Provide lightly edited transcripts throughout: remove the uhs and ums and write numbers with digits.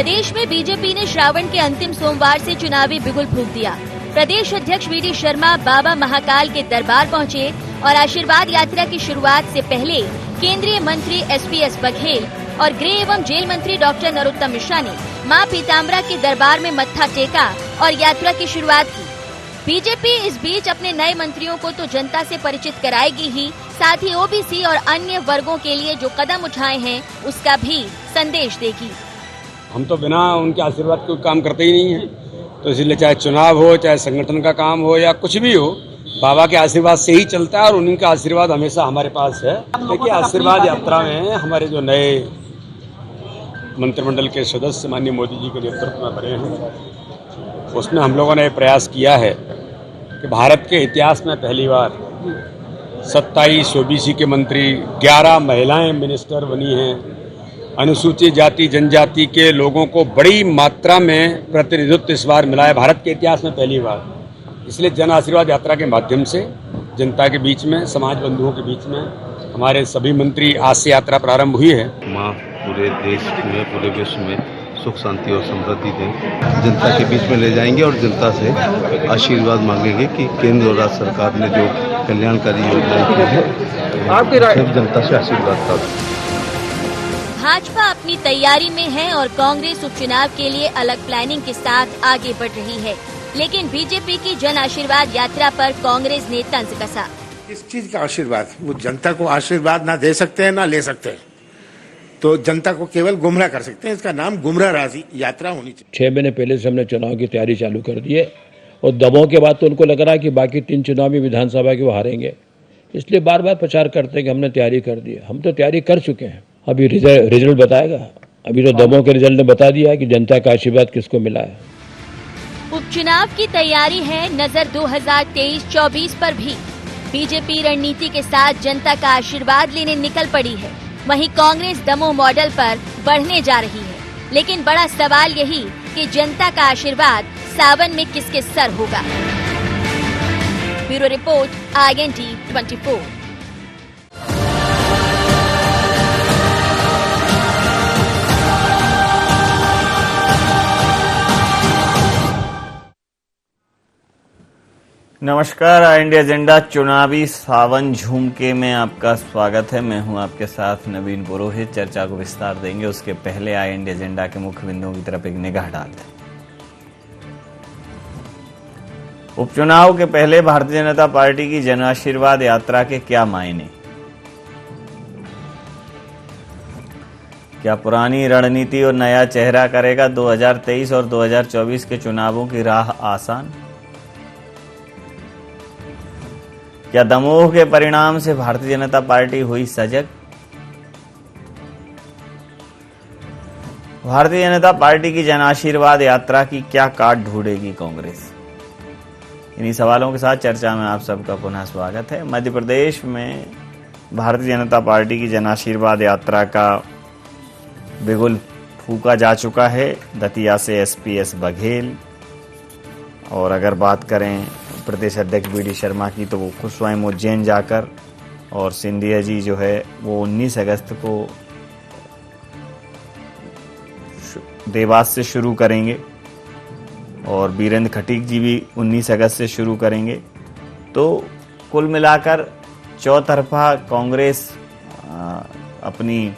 प्रदेश में बीजेपी ने श्रावण के अंतिम सोमवार से चुनावी बिगुल फूंक दिया। प्रदेश अध्यक्ष वी.डी. शर्मा बाबा महाकाल के दरबार पहुंचे और आशीर्वाद यात्रा की शुरुआत से पहले केंद्रीय मंत्री एस.पी.एस. बघेल और गृह एवं जेल मंत्री डॉक्टर नरोत्तम मिश्रा ने मां पीताम्बरा के दरबार में मत्था टेका और यात्रा की शुरुआत की। बीजेपी इस बीच अपने नए मंत्रियों को तो जनता से परिचित कराएगी ही, साथ ही ओबीसी और अन्य वर्गों के लिए जो कदम उठाए हैं उसका भी संदेश देगी। हम तो बिना उनके आशीर्वाद के काम करते ही नहीं है, तो इसलिए चाहे चुनाव हो, चाहे संगठन का काम हो या कुछ भी हो, बाबा के आशीर्वाद से ही चलता है और उन्हीं का आशीर्वाद हमेशा हमारे पास है। देखिए, आशीर्वाद यात्रा में हमारे जो नए मंत्रिमंडल के सदस्य माननीय मोदी जी के नेतृत्व में बने हैं, उसमें हम लोगों ने प्रयास किया है कि भारत के इतिहास में पहली बार 27 ओबीसी के मंत्री, 11 महिलाएं मिनिस्टर बनी हैं, अनुसूचित जाति जनजाति के लोगों को बड़ी मात्रा में प्रतिनिधित्व इस बार मिला है, भारत के इतिहास में पहली बार। इसलिए जन आशीर्वाद यात्रा के माध्यम से जनता के बीच में, समाज बंधुओं के बीच में हमारे सभी मंत्री, आज से यात्रा प्रारंभ हुई है। माँ पूरे देश में, पूरे विश्व में सुख शांति और समृद्धि दें, जनता के बीच में ले जाएंगे और जनता से आशीर्वाद मांगेंगे कि केंद्र और राज्य सरकार ने जो कल्याणकारी योजनाएं की है, आपकी जनता से आशीर्वाद प्राप्त। भाजपा अपनी तैयारी में है और कांग्रेस उपचुनाव के लिए अलग प्लानिंग के साथ आगे बढ़ रही है, लेकिन बीजेपी की जन आशीर्वाद यात्रा पर कांग्रेस ने तंज कसा। किस चीज का आशीर्वाद? वो जनता को आशीर्वाद ना दे सकते हैं ना ले सकते हैं, तो जनता को केवल गुमराह कर सकते हैं। इसका नाम गुमराह राजी यात्रा होनी चाहिए। 6 महीने पहले से हमने चुनाव की तैयारी चालू कर दी है और दबाव के बाद तो उनको लग रहा है कि बाकी 3 चुनाव में विधानसभा के वो हारेंगे, इसलिए बार बार प्रचार करते हैं कि हमने तैयारी कर दी है। हम तो तैयारी कर चुके हैं, अभी रिजल्ट बताएगा। अभी तो दमोह के रिजल्ट ने बता दिया है कि जनता का आशीर्वाद किसको मिला है। उपचुनाव की तैयारी है नजर 2023-24 पर भी। बीजेपी रणनीति के साथ जनता का आशीर्वाद लेने निकल पड़ी है, वहीं कांग्रेस दमोह मॉडल पर बढ़ने जा रही है। लेकिन बड़ा सवाल यही कि जनता का आशीर्वाद सावन में किसके सर होगा। Bureau report, IND 24। नमस्कार, IND एजेंडा चुनावी सावन झुमके में आपका स्वागत है। मैं हूं आपके साथ नवीन पुरोहित। चर्चा को विस्तार देंगे, उसके पहले IND एजेंडा के मुख्य बिंदुओं की तरफ एक निगाह डालते हैं। उपचुनाव के पहले भारतीय जनता पार्टी की जन आशीर्वाद यात्रा के क्या मायने? क्या पुरानी रणनीति और नया चेहरा करेगा 2023 और 2024 के चुनावों की राह आसान? क्या दमोह के परिणाम से भारतीय जनता पार्टी हुई सजग? भारतीय जनता पार्टी की जन आशीर्वाद यात्रा की क्या काट ढूंढेगी कांग्रेस? इन्हीं सवालों के साथ चर्चा में आप सबका पुनः स्वागत है। मध्य प्रदेश में भारतीय जनता पार्टी की जन आशीर्वाद यात्रा का बिगुल फूंका जा चुका है। दतिया से एस.पी.एस. बघेल, और अगर बात करें प्रदेश अध्यक्ष वी.डी. शर्मा की, तो वो खुद स्वयं उज्जैन जाकर, और सिंधिया जी जो है वो 19 अगस्त को देवास से शुरू करेंगे, और बीरेंद्र खटीक जी भी 19 अगस्त से शुरू करेंगे। तो कुल मिलाकर चौतरफा कांग्रेस अपनी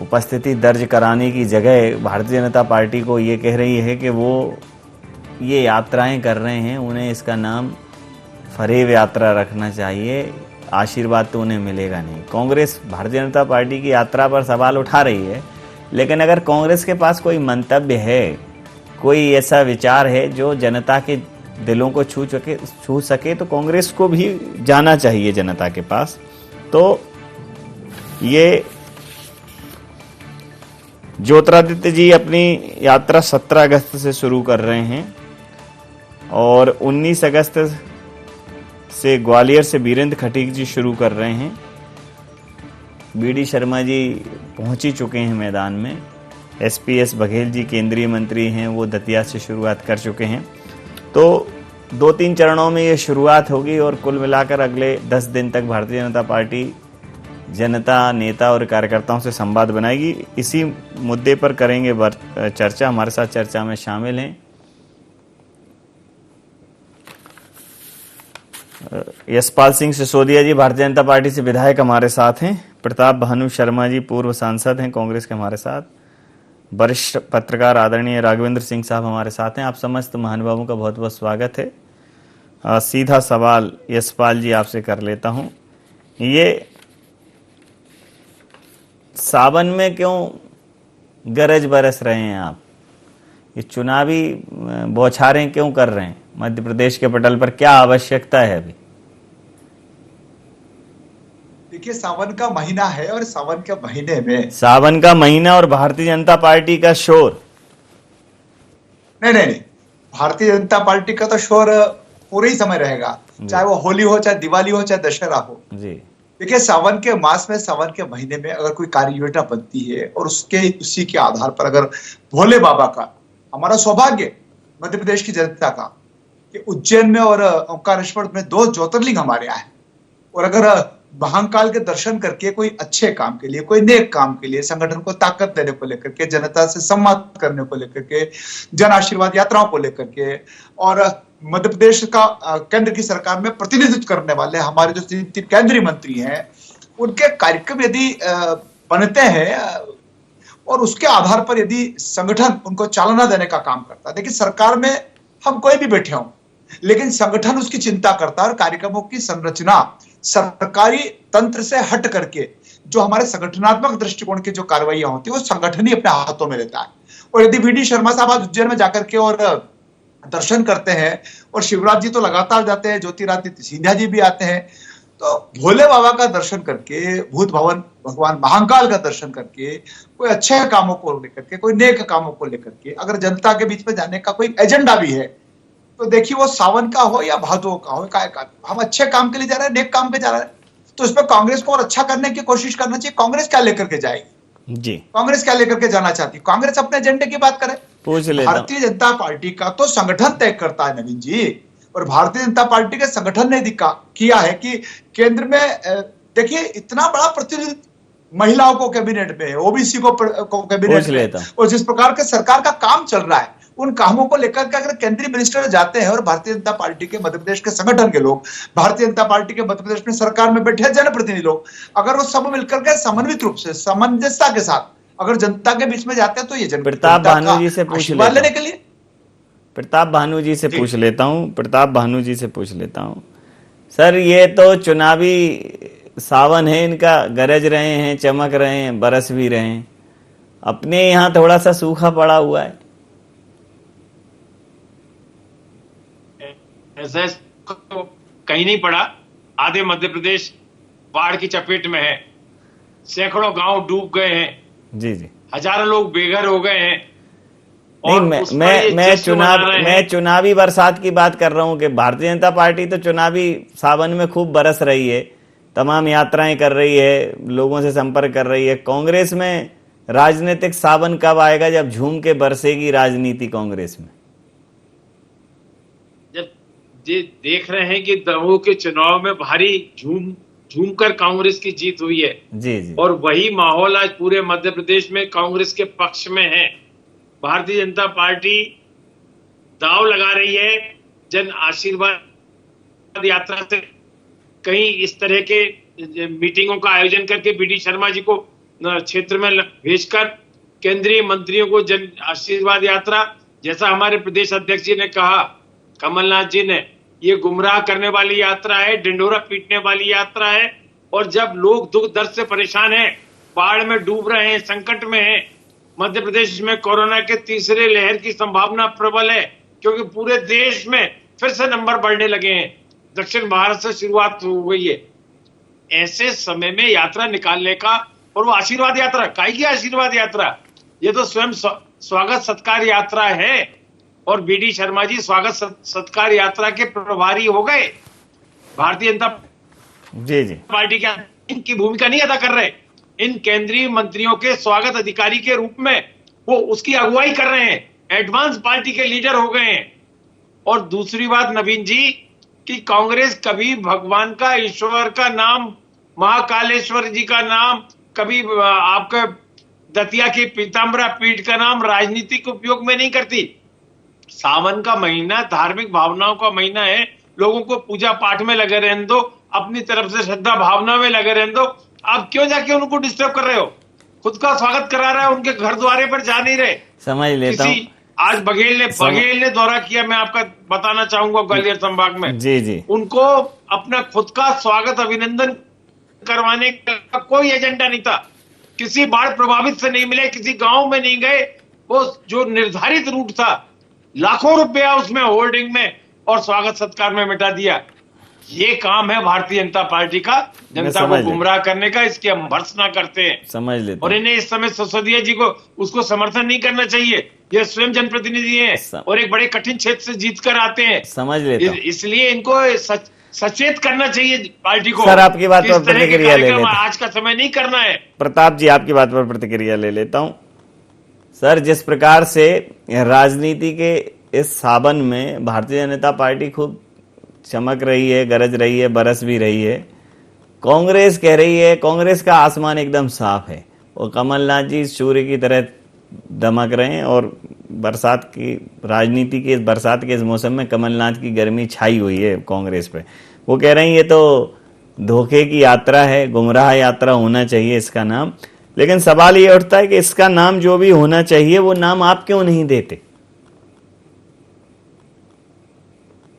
उपस्थिति दर्ज कराने की जगह भारतीय जनता पार्टी को ये कह रही है कि वो ये यात्राएं कर रहे हैं, उन्हें इसका नाम फरेब यात्रा रखना चाहिए, आशीर्वाद तो उन्हें मिलेगा नहीं। कांग्रेस भारतीय जनता पार्टी की यात्रा पर सवाल उठा रही है, लेकिन अगर कांग्रेस के पास कोई मंतव्य है, कोई ऐसा विचार है जो जनता के दिलों को छू सके, तो कांग्रेस को भी जाना चाहिए जनता के पास। तो ये ज्योतिरादित्य जी अपनी यात्रा 17 अगस्त से शुरू कर रहे हैं, और 19 अगस्त से ग्वालियर से बीरेंद्र खटीक जी शुरू कर रहे हैं। वी.डी. शर्मा जी पहुंच ही चुके हैं मैदान में। एस.पी.एस. बघेल जी केंद्रीय मंत्री हैं, वो दतिया से शुरुआत कर चुके हैं। तो 2-3 चरणों में ये शुरुआत होगी, और कुल मिलाकर अगले 10 दिन तक भारतीय जनता पार्टी जनता, नेता और कार्यकर्ताओं से संवाद बनाएगी। इसी मुद्दे पर करेंगे चर्चा। हमारे साथ चर्चा में शामिल हैं यशपाल सिंह सिसोदिया जी, भारतीय जनता पार्टी से विधायक हमारे साथ हैं। प्रताप भानु शर्मा जी, पूर्व सांसद हैं कांग्रेस के, हमारे साथ। वरिष्ठ पत्रकार आदरणीय राघवेंद्र सिंह साहब हमारे साथ हैं। आप समस्त महानुभावों का बहुत बहुत स्वागत है। सीधा सवाल यशपाल जी आपसे कर लेता हूं, ये सावन में क्यों गरज बरस रहे हैं आप? ये चुनावी बौछारें क्यों कर रहे हैं मध्य प्रदेश के पटल पर? क्या आवश्यकता है अभी? देखिए, सावन का महीना है और सावन के महीने में, सावन का महीना और भारतीय जनता पार्टी का शोर। नहीं, भारतीय जनता पार्टी का तो शोर पूरे ही समय रहेगा, चाहे वो होली हो, चाहे दिवाली हो, चाहे दशहरा हो जी। देखिए, सावन के मास में, सावन के महीने में अगर कोई कार्य योजना बनती है और उसी के आधार पर अगर भोले बाबा का, हमारा सौभाग्य मध्य प्रदेश की जनता का कि उज्जैन में और ओंकारेश्वर में 2 ज्योतिर्लिंग हमारे यहाँ है, और अगर महाकाल के दर्शन करके कोई अच्छे काम के लिए, कोई नेक काम के लिए, संगठन को ताकत देने को लेकर के, जनता से संवाद करने को लेकर के, जन आशीर्वाद यात्राओं को लेकर के, और मध्य प्रदेश का केंद्र की सरकार में प्रतिनिधित्व करने वाले हमारे जो 3 केंद्रीय मंत्री हैं, उनके कार्यक्रम यदि बनते हैं और उसके आधार पर यदि संगठन उनको चालना देने का काम करता है। देखिए, सरकार में हम कोई भी बैठे हों, लेकिन संगठन उसकी चिंता करता है और कार्यक्रमों की संरचना सरकारी तंत्र से हट करके जो हमारे संगठनात्मक दृष्टिकोण की जो कार्रवाइयां होती है वो संगठन ही अपने हाथों में लेता है। और यदि वीडी शर्मा साहब आज उज्जैन में जाकर के और दर्शन करते हैं, और शिवराज जी तो लगातार जाते हैं, ज्योतिरादित्य सिंधिया जी भी आते हैं, तो भोले बाबा का दर्शन करके, भूत भवन भगवान महाकाल का दर्शन करके, कोई अच्छे कामों को लेकर के, कोई नेक कामों को लेकर के अगर जनता के बीच में जाने का कोई एजेंडा भी है, तो देखिए वो सावन का हो या भादो का हो, हम अच्छे काम के लिए जा रहे हैं, नेक काम पे जा रहे हैं, तो इसमें कांग्रेस को और अच्छा करने की कोशिश करना चाहिए। कांग्रेस क्या लेकर के जाएगी जी? कांग्रेस क्या लेकर के जाना चाहती है? कांग्रेस अपने एजेंडे की बात करे। भारतीय जनता पार्टी का तो संगठन तय करता है नवीन जी, और भारतीय जनता पार्टी के संगठन ने किया है कि केंद्र में देखिए इतना बड़ा प्रतिनिधित्व महिलाओं को कैबिनेट में, ओबीसी को कैबिनेट में, और जिस प्रकार के सरकार का काम चल रहा है, उन कामों को लेकर के अगर केंद्रीय मिनिस्टर जाते हैं और भारतीय जनता पार्टी के मध्य प्रदेश के संगठन के लोग, भारतीय जनता पार्टी के मध्य प्रदेश में सरकार में बैठे जनप्रतिनिधि लोग, अगर वो सब मिलकर के समन्वित रूप से, सामंजस्यता के साथ अगर जनता के बीच में जाते हैं, तो ये प्रताप भानु जी से पूछ लेने के लिए, प्रताप भानु जी से पूछ लेता हूँ सर, ये तो चुनावी सावन है इनका, गरज रहे हैं, चमक रहे हैं, बरस भी रहे हैं, अपने यहाँ थोड़ा सा सूखा पड़ा हुआ है। ऐसा तो कहीं नहीं पड़ा, आधे मध्य प्रदेश बाढ़ की चपेट में है, सैकड़ों गांव डूब गए हैं जी, हजारों लोग बेघर हो गए हैं। नहीं, मैं चुनावी बरसात की बात कर रहा हूं कि भारतीय जनता पार्टी तो चुनावी सावन में खूब बरस रही है, तमाम यात्राएं कर रही है, लोगों से संपर्क कर रही है। कांग्रेस में राजनीतिक सावन कब आएगा जब झूम के बरसेगी राजनीति कांग्रेस में? देख रहे हैं कि दमोह के चुनाव में भारी झूमकर कांग्रेस की जीत हुई है जी, और वही माहौल आज पूरे मध्य प्रदेश में कांग्रेस के पक्ष में है। भारतीय जनता पार्टी दांव लगा रही है जन आशीर्वाद यात्रा से, कहीं इस तरह के मीटिंगों का आयोजन करके बीडी शर्मा जी को क्षेत्र में भेजकर केंद्रीय मंत्रियों को जन आशीर्वाद यात्रा, जैसा हमारे प्रदेश अध्यक्ष जी ने कहा, कमलनाथ जी ने, ये गुमराह करने वाली यात्रा है, डिंडोरा पीटने वाली यात्रा है। और जब लोग दुख दर्द से परेशान हैं, बाढ़ में डूब रहे हैं, संकट में हैं, मध्य प्रदेश में कोरोना के तीसरे लहर की संभावना प्रबल है, क्योंकि पूरे देश में फिर से नंबर बढ़ने लगे हैं, दक्षिण भारत से शुरुआत हो गई है। ऐसे समय में यात्रा निकालने का, और वो आशीर्वाद यात्रा, काहे की आशीर्वाद यात्रा, ये तो स्वयं स्वागत सत्कार यात्रा है, और बीडी शर्मा जी स्वागत सत्कार यात्रा के प्रभारी हो गए। भारतीय जनता जी पार्टी क्या इनकी भूमिका नहीं अदा कर रहे, इन केंद्रीय मंत्रियों के स्वागत अधिकारी के रूप में वो उसकी अगुवाई कर रहे हैं, एडवांस पार्टी के लीडर हो गए हैं। और दूसरी बात नवीन जी, कि कांग्रेस कभी भगवान का, ईश्वर का नाम महाकालेश्वर जी का नाम, कभी आपका दतिया की पीताम्बरा पीठ का नाम राजनीतिक उपयोग में नहीं करती। सावन का महीना धार्मिक भावनाओं का महीना है, लोगों को पूजा पाठ में लगे रहने दो, अपनी तरफ से श्रद्धा भावना में लगे रहने दो। आप क्यों जाके उनको डिस्टर्ब कर रहे हो? खुद का स्वागत करा रहा है, उनके घर द्वारे पर जा नहीं रहे। समझ लेता हूं। आज बघेल ने दौरा किया, मैं आपका बताना चाहूंगा ग्वालियर संभाग में। जी उनको अपना खुद का स्वागत अभिनंदन करवाने का कोई एजेंडा नहीं था। किसी बाढ़ प्रभावित से नहीं मिले, किसी गांव में नहीं गए। वो जो निर्धारित रूट था, लाखों रुपया उसमें होर्डिंग में और स्वागत सत्कार में मिटा दिया। ये काम है भारतीय जनता पार्टी का, जनता को गुमराह करने का। इसकी हम भर्त्सना करते हैं, समझ लेते। और इन्हें इस समय सिसोदिया जी को उसको समर्थन नहीं करना चाहिए। ये स्वयं जनप्रतिनिधि हैं और एक बड़े कठिन क्षेत्र से जीत कर आते हैं, समझ लेता। इसलिए इनको सचेत करना चाहिए पार्टी को। सर, आपकी बात पर प्रतिक्रिया ले लेता हूं। आज का समय नहीं करना है। प्रताप जी, आपकी बात पर प्रतिक्रिया ले लेता हूं। सर, जिस प्रकार से राजनीति के इस सावन में भारतीय जनता पार्टी खूब चमक रही है, गरज रही है, बरस भी रही है, कांग्रेस कह रही है, कांग्रेस का आसमान एकदम साफ है और कमलनाथ जी सूर्य की तरह दमक रहे हैं। और बरसात की राजनीति के बरसात के इस मौसम में कमलनाथ की गर्मी छाई हुई है कांग्रेस पे। वो कह रहे हैं ये तो धोखे की यात्रा है, गुमराह यात्रा होना चाहिए इसका नाम। लेकिन सवाल ये उठता है कि इसका नाम जो भी होना चाहिए वो नाम आप क्यों नहीं देते?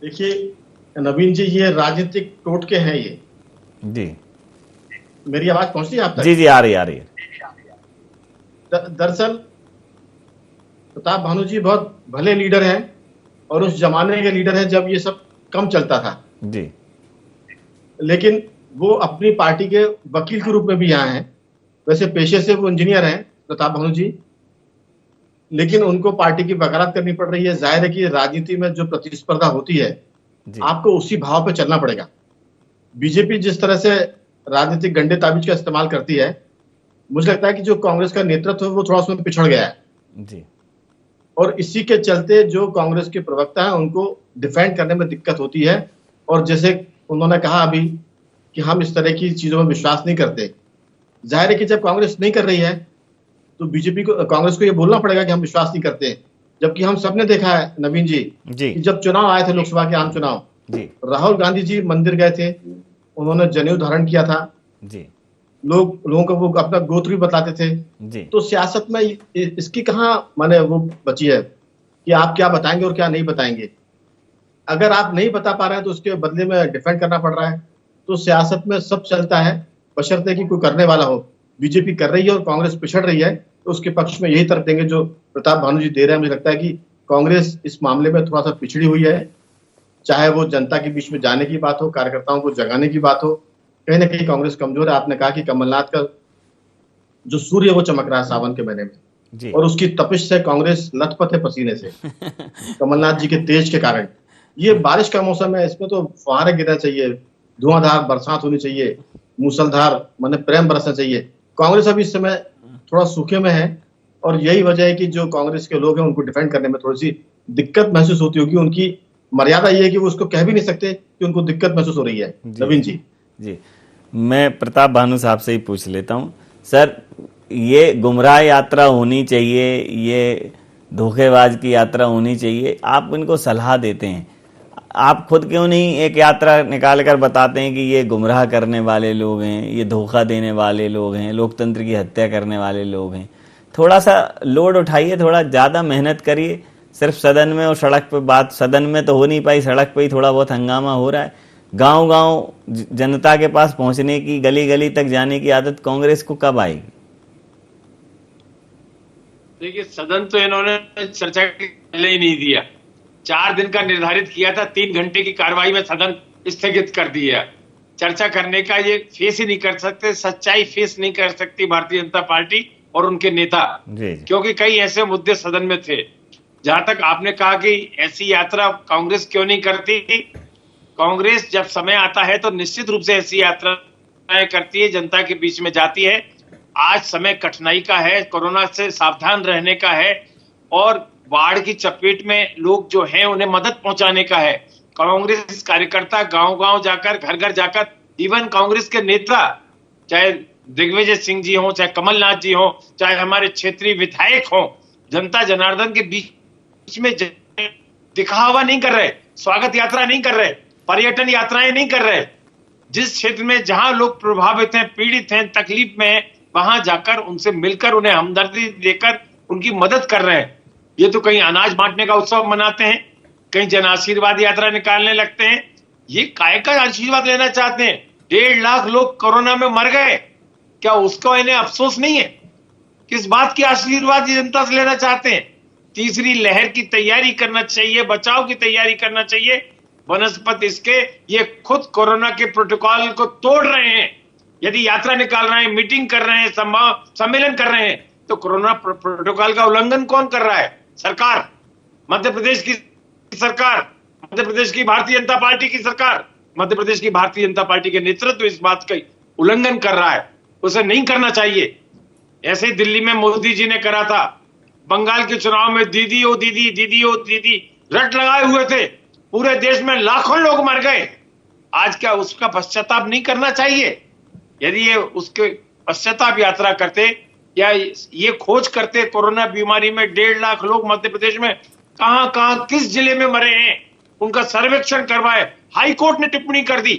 देखिए नवीन जी, ये राजनीतिक टोटके हैं ये। जी, मेरी आवाज पहुंचती है आप तक? जी आ रही है। दरअसल प्रताप भानु जी बहुत भले लीडर हैं और उस जमाने के लीडर हैं जब ये सब कम चलता था जी। लेकिन वो अपनी पार्टी के वकील के रूप में भी यहाँ हैं। वैसे पेशे से वो इंजीनियर हैं प्रताप भानु जी, लेकिन उनको पार्टी की वकालत करनी पड़ रही है। जाहिर है कि राजनीति में जो प्रतिस्पर्धा होती है, आपको उसी भाव पे चलना पड़ेगा। बीजेपी जिस तरह से राजनीतिक गंडे ताबीज का इस्तेमाल करती है, मुझे लगता है कि जो कांग्रेस का नेतृत्व है वो थोड़ा उसमें पिछड़ गया है जी। और इसी के चलते जो कांग्रेस के प्रवक्ता हैं उनको डिफेंड करने में दिक्कत होती है। और जैसे उन्होंने कहा अभी कि हम इस तरह की चीजों में विश्वास नहीं करते। जाहिर है कि जब कांग्रेस नहीं कर रही है तो बीजेपी को, कांग्रेस को ये बोलना पड़ेगा कि हम विश्वास नहीं करते। जबकि हम सबने देखा है नवीन जी कि जब चुनाव आए थे, लोकसभा के आम चुनाव, राहुल गांधी जी मंदिर गए थे, उन्होंने जनेऊ धारण किया था जी। लोगों को वो अपना गोत्र भी बताते थे जी। तो सियासत में इसकी कहाँ माने वो बची है कि आप क्या बताएंगे और क्या नहीं बताएंगे। अगर आप नहीं बता पा रहे हैं तो उसके बदले में डिफेंड करना पड़ रहा है। तो सियासत में सब चलता है, बशर्ते कि कोई करने वाला हो। बीजेपी कर रही है और कांग्रेस पिछड़ रही है, तो उसके पक्ष में यही तर्क देंगे जो प्रताप भानु जी दे रहे हैं। मुझे लगता है कि कांग्रेस इस मामले में थोड़ा सा पिछड़ी हुई है, चाहे वो जनता के बीच में जाने की बात हो, कार्यकर्ताओं को जगाने की बात हो। कहीं ना कहीं कांग्रेस कमजोर है। आपने कहा कि कमलनाथ का जो सूर्य वो चमक रहा है सावन के महीने में, और उसकी तपिश से कांग्रेस लथपथ है पसीने से कमलनाथ जी के तेज के कारण। ये बारिश का मौसम है, इसमें तो फुहारे गिरना चाहिए, धुआंधार बरसात होनी चाहिए, मूसलधार माने प्रेम बरसना चाहिए। कांग्रेस अभी इस समय थोड़ा सूखे में है और यही वजह है कि जो कांग्रेस के लोग हैं उनको डिफेंड करने में थोड़ी सी दिक्कत महसूस होती होगी। उनकी मर्यादा ये है कि वो उसको कह भी नहीं सकते कि उनको दिक्कत महसूस हो रही है। नवीन जी मैं प्रताप भानु साहब से ही पूछ लेता हूं। सर, ये गुमराह यात्रा होनी चाहिए, ये धोखेबाज की यात्रा होनी चाहिए, आप इनको सलाह देते हैं, आप खुद क्यों नहीं एक यात्रा निकाल कर बताते हैं कि ये गुमराह करने वाले लोग हैं, ये धोखा देने वाले लोग हैं, लोकतंत्र की हत्या करने वाले लोग हैं। थोड़ा सा लोड उठाइए, थोड़ा ज़्यादा मेहनत करिए। सिर्फ सदन में और सड़क पे बात, सदन में तो हो नहीं पाई, सड़क पे ही थोड़ा बहुत हंगामा हो रहा है। गांव-गांव जनता के पास पहुंचने की, गली गली तक जाने की आदत कांग्रेस को कब आएगी? देखिए, सदन तो इन्होंने चर्चा के पहले ही नहीं दिया। 4 दिन का निर्धारित किया था, 3 घंटे की कार्रवाई में सदन स्थगित कर दिया। चर्चा करने का ये फेस ही नहीं कर सकते, सच्चाई फेस नहीं कर सकती भारतीय जनता पार्टी और उनके नेता, क्योंकि कई ऐसे मुद्दे सदन में थे। जहां तक आपने कहा कि ऐसी यात्रा कांग्रेस क्यों नहीं करती, कांग्रेस जब समय आता है तो निश्चित रूप से ऐसी यात्राएं करती है, जनता के बीच में जाती है। आज समय कठिनाई का है, कोरोना से सावधान रहने का है और बाढ़ की चपेट में लोग जो हैं उन्हें मदद पहुंचाने का है। कांग्रेस कार्यकर्ता गांव-गांव जाकर, घर-घर जाकर, इवन कांग्रेस के नेता चाहे दिग्विजय सिंह जी हो, चाहे कमलनाथ जी हो, चाहे हमारे क्षेत्रीय विधायक हो, जनता जनार्दन के बीच में दिखावा नहीं कर रहे, स्वागत यात्रा नहीं कर रहे, पर्यटन यात्राएं नहीं कर रहे। जिस क्षेत्र में जहां लोग प्रभावित हैं, पीड़ित हैं, तकलीफ में हैं, वहां जाकर उनसे मिलकर उन्हें हमदर्दी देकर उनकी मदद कर रहे हैं। ये तो कहीं अनाज बांटने का उत्सव मनाते हैं, कहीं जन आशीर्वाद यात्रा निकालने लगते हैं। ये काय का आशीर्वाद लेना चाहते हैं? 1.5 लाख लोग कोरोना में मर गए, क्या उसको इन्हें अफसोस नहीं है? किस बात की आशीर्वाद जनता से लेना चाहते हैं? तीसरी लहर की तैयारी करना चाहिए, बचाव की तैयारी करना चाहिए। वनस्पत इसके ये खुद कोरोना के प्रोटोकॉल को तोड़ रहे हैं। यदि यात्रा निकाल रहे हैं, मीटिंग कर रहे हैं, सम्मेलन कर रहे हैं, तो कोरोना प्रोटोकॉल का उल्लंघन कौन कर रहा है? सरकार, मध्य प्रदेश की सरकार, मध्य प्रदेश की भारतीय जनता पार्टी की सरकार, मध्य प्रदेश की भारतीय जनता पार्टी के नेतृत्व इस बात का उल्लंघन कर रहा है। उसे नहीं करना चाहिए। ऐसे दिल्ली में मोदी जी ने करा था, बंगाल के चुनाव में दीदी ओ दीदी, दीदी ओ दीदी रट लगाए हुए थे, पूरे देश में लाखों लोग मर गए। आज क्या उसका पश्चाताप नहीं करना चाहिए? यदि ये उसके पश्चाताप यात्रा करते या ये खोज करते कोरोना बीमारी में 1.5 लाख लोग मध्य प्रदेश में कहां कहां किस जिले में मरे हैं, उनका सर्वेक्षण करवाए। हाई कोर्ट ने टिप्पणी कर दी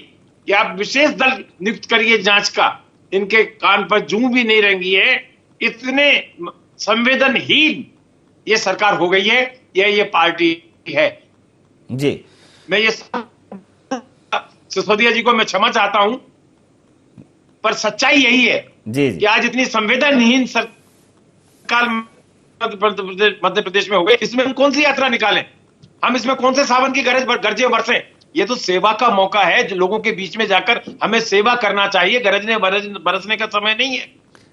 कि आप विशेष दल नियुक्त करिए जांच का। इनके कान पर जूं भी नहीं रेंगी है। इतने संवेदनहीन ये सरकार हो गई है, ये पार्टी है जी। मैं ये सिसोदिया जी को मैं क्षमा चाहता हूं, पर सच्चाई यही है जी कि आज इतनी संवेदनहीन सरकार मध्य प्रदेश में हो गई। इसमें हम कौन सी यात्रा निकालें? हम इसमें कौन से सावन की गरजे बरसें? ये तो सेवा का मौका है, जो लोगों के बीच में जाकर हमें सेवा करना चाहिए। गरजने बरसने का समय नहीं है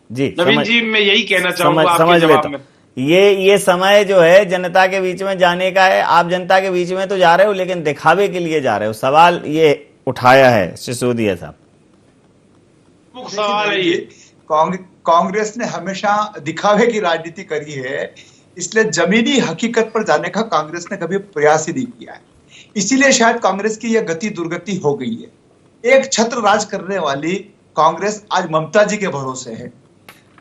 जी। नवीन जी, मैं यही कहना चाहूंगा आपके जवाब में। ये समय जो है जनता के बीच में जाने का है। आप जनता के बीच में तो जा रहे हो, लेकिन दिखावे के लिए जा रहे हो। सवाल ये उठाया है सिसोदिया साहब। मुख्य सवाल है ये। कांग्रेस ने हमेशा दिखावे की राजनीति करी है, इसलिए जमीनी हकीकत पर जाने का कांग्रेस ने कभी प्रयास ही नहीं किया है। इसीलिए शायद कांग्रेस की यह गति दुर्गति हो गई है। एक छत्र राज करने वाली कांग्रेस आज ममता जी के भरोसे है,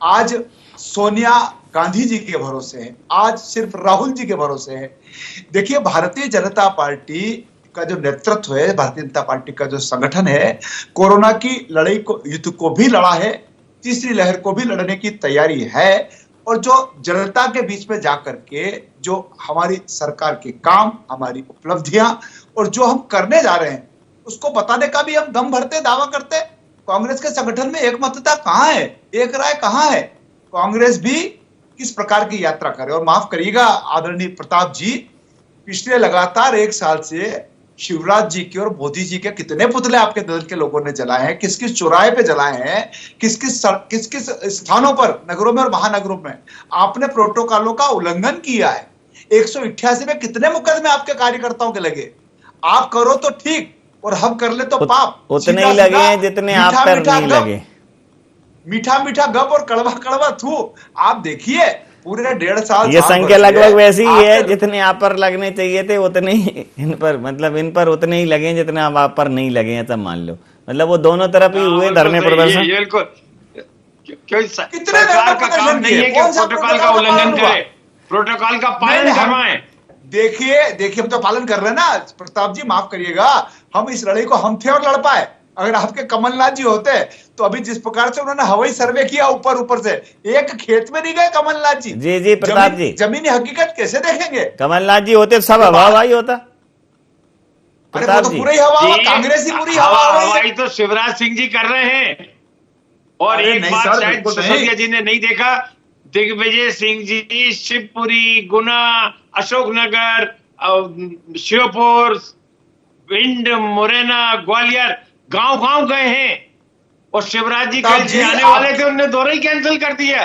आज सोनिया गांधी जी के भरोसे है, आज सिर्फ राहुल जी के भरोसे है। देखिए, भारतीय जनता पार्टी का जो नेतृत्व है, भारतीय जनता पार्टी का जो संगठन है, कोरोना की लड़ाई को, युद्ध को भी लड़ा है, तीसरी लहर को भी लड़ने की तैयारी है। और जो जनता के बीच में जाकर के जो हमारी सरकार के काम, हमारी उपलब्धियां और जो हम करने जा रहे हैं, उसको बताने का भी हम दम भरते, दावा करते। कांग्रेस के संगठन में एकमतता कहां है, एक राय कहां है? कांग्रेस भी किस प्रकार की यात्रा करे। और माफ करिएगा आदरणीय प्रताप जी, पिछले लगातार 1 साल से शिवराज जी के और मोदी जी के कितने पुतले आपके दल के लोगों ने जलाए हैं, किस किस चौराहे पे जलाए हैं, किस किस स्थानों पर, नगरों में और महानगरों में आपने प्रोटोकॉलों का उल्लंघन किया है। 188 में कितने मुकदमे आपके कार्यकर्ताओं के लगे? आप करो तो ठीक और हम कर ले तो पाप। उतने ही लगे हैं जितने आप पर नहीं लगे। मीठा मीठा गप और कड़वा कड़वा थू। आप देखिए पूरे 1.5 साल ये संख्या लगभग वैसी ही है, जितने आप पर लगने चाहिए थे उतने ही इन पर, मतलब इन पर उतने ही लगे जितने आप पर नहीं लगे हैं, तब मान लो। मतलब वो दोनों तरफ ही हुए धरने प्रदर्शन। कितने सरकार का काम नहीं है कि प्रोटोकॉल का उल्लंघन करे, प्रोटोकॉल का पालन करवाएं। देखिए हम तो पालन कर रहे हैं ना प्रताप जी, माफ करिएगा। हम इस लड़ाई को हम थे और लड़ पाए। अगर आपके कमलनाथ जी होते तो अभी जिस प्रकार से उन्होंने हवाई सर्वे किया ऊपर से, एक खेत में नहीं गए कमलनाथ जी। जी प्रताप जी, जमीनी हकीकत कैसे देखेंगे? कमलनाथ जी होते सब हवाई होता। प्रताप जी, पूरी हवा कांग्रेस ही पूरी हवाई तो शिवराज सिंह जी कर रहे हैं। और एक बात शायद सिसोदिया जी ने नहीं देखा, दिग्विजय सिंह जी शिवपुरी, गुना, अशोकनगर, श्योपुर, भिंड, मुरैना, ग्वालियर गांव गए हैं। और शिवराज जी कल आने वाले थे, उन्होंने दौरा ही कैंसिल कर दिया।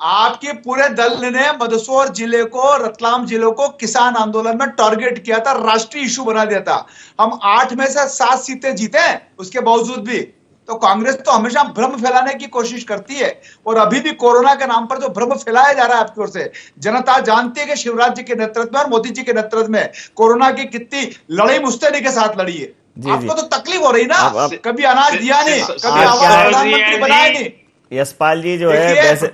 आपके पूरे दल ने मंदसौर जिले को, रतलाम जिले को किसान आंदोलन में टारगेट किया था, राष्ट्रीय इशू बना दिया था। हम 8 में से 7 सीटें जीते, उसके बावजूद भी। तो कांग्रेस तो हमेशा भ्रम फैलाने की कोशिश करती है, और अभी भी कोरोना के नाम पर जो भ्रम फैलाया जा रहा है आपकी ओर से, जनता जानती है कि शिवराज जी के नेतृत्व में और मोदी जी के नेतृत्व में कोरोना की कितनी लड़ाई मुस्तैदी के साथ लड़ी है। आपको तो तकलीफ हो रही ना, कभी अनाज दिया नहीं, कभी प्रधानमंत्री बनाया नहीं। यशपाल जी जो है वैसे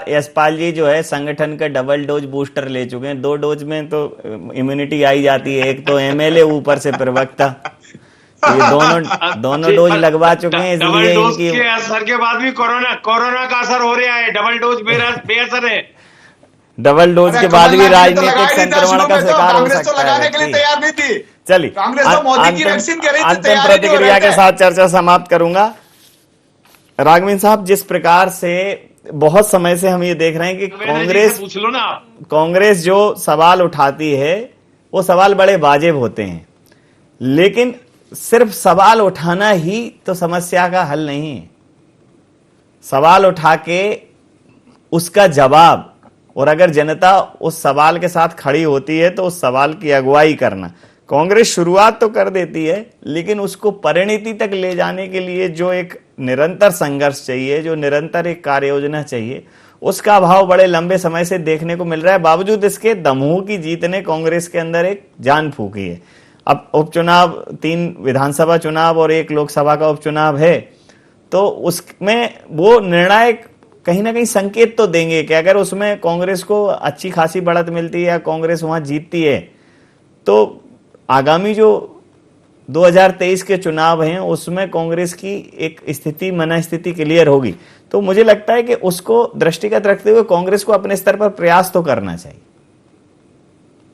यशपाल जी जो है संगठन का डबल डोज बूस्टर ले चुके हैं, 2 डोज में तो इम्यूनिटी आई जाती है, एक तो एमएलए ऊपर से प्रवक्ता, तो ये दोनों डोज लगवा चुके हैं, इसलिए इनकी के असर के बाद भी कोरोना का असर हो रहा है, डबल डोज बेअसर है। डबल डोज के बाद भी राजनीतिक संक्रमण का शिकार हो सकता है। लगाने के लिए तैयार नहीं थी। चलिए, कांग्रेस तो मोदी की वैक्सीन कह रही थी, अंतिम प्रतिक्रिया के साथ चर्चा समाप्त करूंगा। राघवेंद्र साहब, जिस प्रकार से बहुत समय से हम ये देख रहे हैं कि पूछ लो ना, कांग्रेस जो सवाल उठाती है वो सवाल बड़े वाजिब होते हैं, लेकिन सिर्फ सवाल उठाना ही तो समस्या का हल नहीं है। सवाल उठा के उसका जवाब, और अगर जनता उस सवाल के साथ खड़ी होती है तो उस सवाल की अगुवाई करना। कांग्रेस शुरुआत तो कर देती है, लेकिन उसको परिणति तक ले जाने के लिए जो एक निरंतर संघर्ष चाहिए, जो निरंतर एक कार्य योजना चाहिए, उसका अभाव बड़े लंबे समय से देखने को मिल रहा है। बावजूद इसके दमोह की जीत ने कांग्रेस के अंदर एक जान फूकी है। अब उपचुनाव, 3 विधानसभा चुनाव और 1 लोकसभा का उपचुनाव है, तो उसमें वो निर्णायक कहीं ना कहीं संकेत तो देंगे कि अगर उसमें कांग्रेस को अच्छी खासी बढ़त मिलती है या कांग्रेस वहां जीतती है, तो आगामी जो 2023 के चुनाव हैं उसमें कांग्रेस की एक स्थिति, मनस्थिति क्लियर होगी। तो मुझे लगता है कि उसको दृष्टिगत रखते हुए कांग्रेस को अपने स्तर पर प्रयास तो करना चाहिए।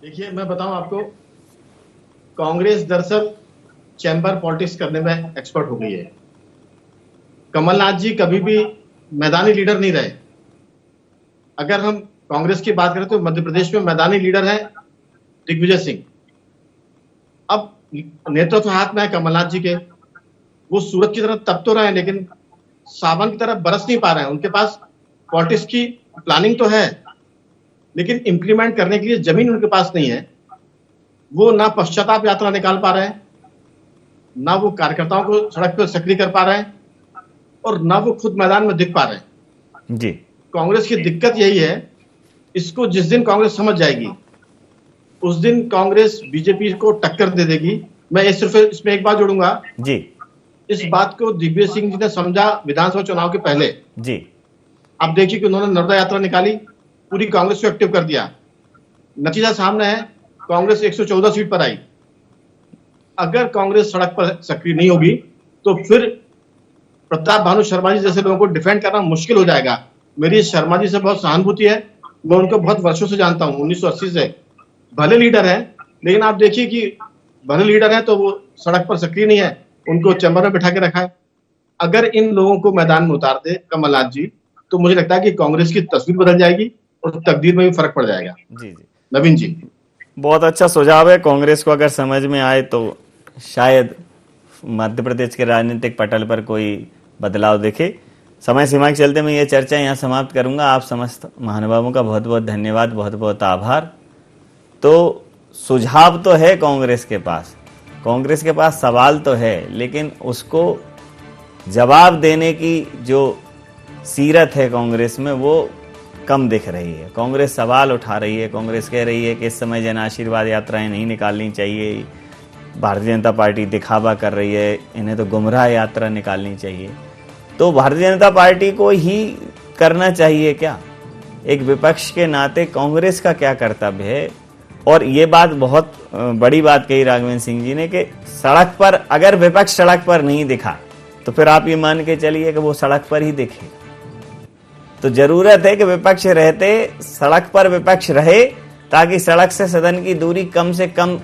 देखिए, मैं बताऊं आपको, कांग्रेस दरअसल चैम्बर पॉलिटिक्स करने में एक्सपर्ट हो गई है। कमलनाथ जी कभी भी मैदानी लीडर नहीं रहे। अगर हम कांग्रेस की बात करें तो मध्य प्रदेश में मैदानी लीडर है दिग्विजय सिंह। अब नेतृत्व हाथ में है कमलनाथ जी के, वो सूरज की तरफ तप तो रहे हैं लेकिन सावन की तरफ बरस नहीं पा रहे हैं। उनके पास पॉलिटिक्स की प्लानिंग तो है, लेकिन इंप्लीमेंट करने के लिए जमीन उनके पास नहीं है। वो ना पश्चाताप यात्रा निकाल पा रहे हैं, ना वो कार्यकर्ताओं को सड़क पर सक्रिय कर पा रहे हैं, और ना वो खुद मैदान में दिख पा रहे हैं। जी, कांग्रेस की दिक्कत यही है। इसको जिस दिन कांग्रेस समझ जाएगी उस दिन कांग्रेस बीजेपी को टक्कर दे देगी। मैं सिर्फ इसमें एक बात जोड़ूंगा जी, इस बात को दिग्विजय सिंह जी ने समझा विधानसभा चुनाव के पहले जी। आप देखिए कि उन्होंने नर्मदा यात्रा निकाली, पूरी कांग्रेस को एक्टिव कर दिया। नतीजा सामने है, कांग्रेस 114 सीट पर आई। अगर कांग्रेस सड़क पर सक्रिय नहीं होगी तो फिर प्रताप भानु शर्मा जी जैसे लोगों को डिफेंड करना मुश्किल हो जाएगा। मेरी शर्मा जी से बहुत सहानुभूति है, मैं उनको बहुत वर्षों से जानता हूं, 1980 से। भले लीडर है, लेकिन आप देखिए कि भले लीडर है तो वो सड़क पर सक्रिय नहीं है, उनको चैम्बर में बिठा के रखा है। अगर इन लोगों को मैदान में उतार दे कमलनाथ जी, तो मुझे लगता है कि कांग्रेस की तस्वीर बदल जाएगी और तकदीर में भी फर्क पड़ जाएगा। जी जी, नवीन जी, बहुत अच्छा सुझाव है। कांग्रेस को अगर समझ में आए तो शायद मध्य प्रदेश के राजनीतिक पटल पर कोई बदलाव देखे। समय सीमा के चलते मैं ये चर्चा यहाँ समाप्त करूंगा। आप समस्त महानुभावों का बहुत बहुत धन्यवाद, बहुत बहुत आभार। तो सुझाव तो है कांग्रेस के पास सवाल तो है, लेकिन उसको जवाब देने की जो सीरत है कांग्रेस में वो कम दिख रही है। कांग्रेस सवाल उठा रही है, कांग्रेस कह रही है कि इस समय जन आशीर्वाद यात्राएं नहीं निकालनी चाहिए, भारतीय जनता पार्टी दिखावा कर रही है, इन्हें तो गुमराह यात्रा निकालनी चाहिए। तो भारतीय जनता पार्टी को ही करना चाहिए क्या? एक विपक्ष के नाते कांग्रेस का क्या कर्तव्य है? और ये बात बहुत बड़ी बात कही राघवेंद्र सिंह जी ने कि सड़क पर, अगर विपक्ष सड़क पर नहीं दिखा तो फिर आप ये मान के चलिए कि वो सड़क पर ही दिखे। तो जरूरत है कि विपक्ष रहते सड़क पर विपक्ष रहे, ताकि सड़क से सदन की दूरी कम से कम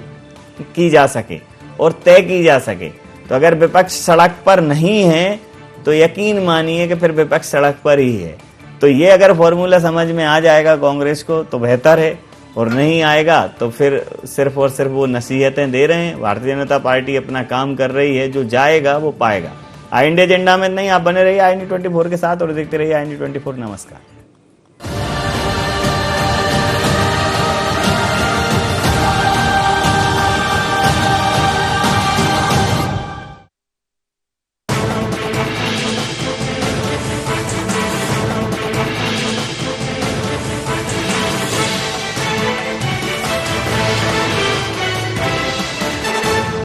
की जा सके और तय की जा सके। तो अगर विपक्ष सड़क पर नहीं है तो यकीन मानिए कि फिर विपक्ष सड़क पर ही है। तो ये अगर फॉर्मूला समझ में आ जाएगा कांग्रेस को तो बेहतर है, और नहीं आएगा तो फिर सिर्फ और सिर्फ वो नसीहतें दे रहे हैं। भारतीय जनता पार्टी अपना काम कर रही है, जो जाएगा वो पाएगा। आई इंडिया एजेंडा में नहीं, आप बने रहिए आई इंडिया 24 के साथ और देखते रहिए आई इंडिया 24। नमस्कार।